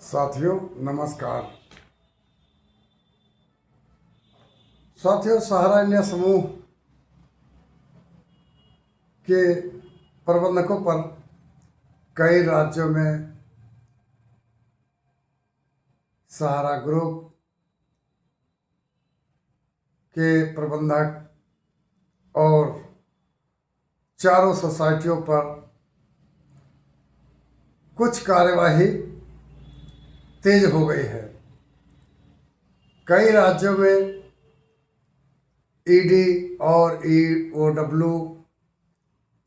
साथियों नमस्कार। साथियों, सहारा इंडिया समूह के प्रबंधकों पर कई राज्यों में सहारा ग्रुप के प्रबंधक और चारों सोसाइटियों पर कुछ कार्यवाही तेज हो गई है। कई राज्यों में ईडी और ईओडब्ल्यू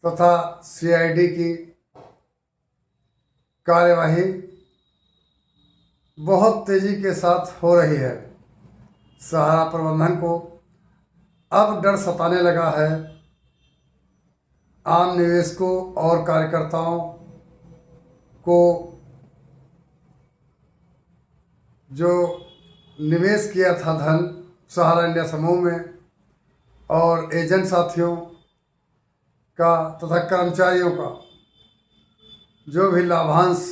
तथा सीआईडी की कार्यवाही बहुत तेजी के साथ हो रही है। सहारा प्रबंधन को अब डर सताने लगा है। आम निवेशकों और कार्यकर्ताओं को जो निवेश किया था धन सहारा इंडिया समूह में और एजेंट साथियों का तथा कर्मचारियों का जो भी लाभांश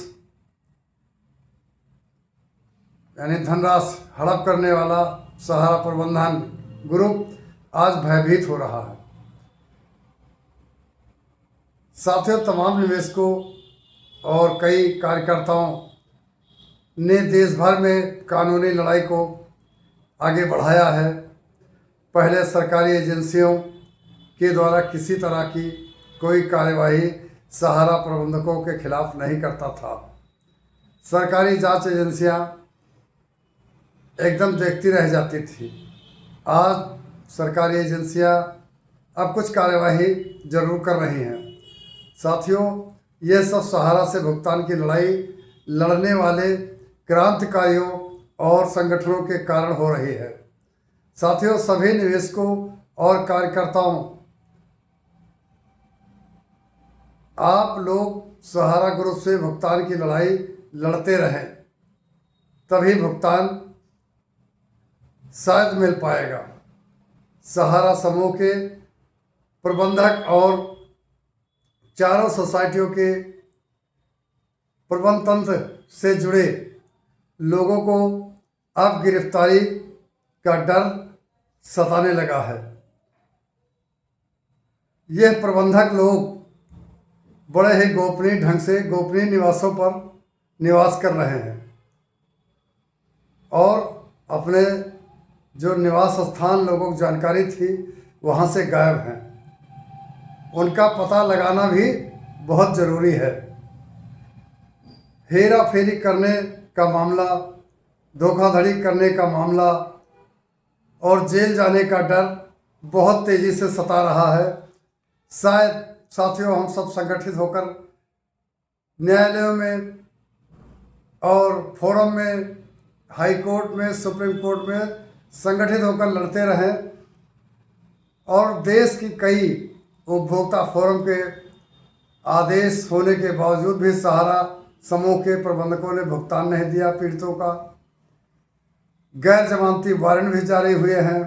यानी धनराशि हड़प करने वाला सहारा प्रबंधन ग्रुप आज भयभीत हो रहा है। साथियों, तमाम निवेशकों और कई कार्यकर्ताओं ने देश भर में कानूनी लड़ाई को आगे बढ़ाया है। पहले सरकारी एजेंसियों के द्वारा किसी तरह की कोई कार्यवाही सहारा प्रबंधकों के खिलाफ नहीं करता था। सरकारी जांच एजेंसियां एकदम देखती रह जाती थी। आज सरकारी एजेंसियां अब कुछ कार्यवाही जरूर कर रही हैं। साथियों, यह सब सहारा से भुगतान की लड़ाई लड़ने वाले क्रांतिकारियों और संगठनों के कारण हो रही है। साथियों, सभी निवेशकों और कार्यकर्ताओं, आप लोग सहारा ग्रुप से भुगतान की लड़ाई लड़ते रहें, तभी भुगतान शायद मिल पाएगा। सहारा समूह के प्रबंधक और चारों सोसाइटियों के प्रबंध तंत्र से जुड़े लोगों को अब गिरफ्तारी का डर सताने लगा है। यह प्रबंधक लोग बड़े ही गोपनीय ढंग से गोपनीय निवासों पर निवास कर रहे हैं और अपने जो निवास स्थान लोगों को जानकारी थी वहाँ से गायब हैं। उनका पता लगाना भी बहुत ज़रूरी है। हेरा फेरी करने का मामला, धोखाधड़ी करने का मामला और जेल जाने का डर बहुत तेज़ी से सता रहा है। शायद साथियों, हम सब संगठित होकर न्यायालयों में और फोरम में, हाई कोर्ट में, सुप्रीम कोर्ट में संगठित होकर लड़ते रहें और देश की कई उपभोक्ता फोरम के आदेश होने के बावजूद भी सहारा समूह के प्रबंधकों ने भुगतान नहीं दिया। पीड़ितों का गैर जमानती वारंट भी जारी हुए हैं।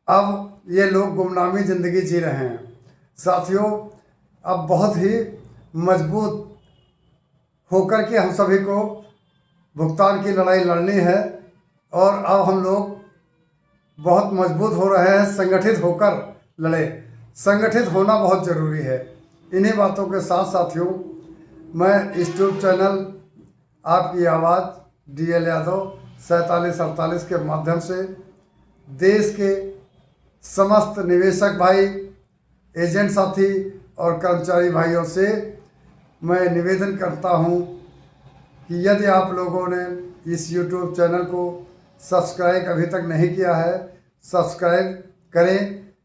अब ये लोग गुमनामी ज़िंदगी जी रहे हैं। साथियों, अब बहुत ही मजबूत होकर के हम सभी को भुगतान की लड़ाई लड़नी है और अब हम लोग बहुत मजबूत हो रहे हैं। संगठित होकर लड़े। संगठित होना बहुत ज़रूरी है। इन्हीं बातों के साथ साथियों, मैं इस यूट्यूब चैनल आपकी आवाज़ DL यादव 4748 के माध्यम से देश के समस्त निवेशक भाई, एजेंट साथी और कर्मचारी भाइयों से मैं निवेदन करता हूं कि यदि आप लोगों ने इस यूट्यूब चैनल को सब्सक्राइब अभी तक नहीं किया है, सब्सक्राइब करें,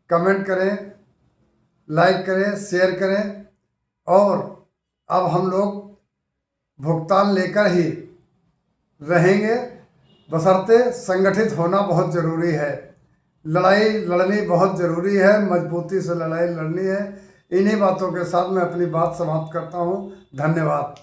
कमेंट करें, लाइक करें, शेयर करें और अब हम लोग भुगतान लेकर ही रहेंगे, बशर्ते संगठित होना बहुत ज़रूरी है। लड़ाई लड़नी बहुत ज़रूरी है, मजबूती से लड़ाई लड़नी है। इन्हीं बातों के साथ मैं अपनी बात समाप्त करता हूँ। धन्यवाद।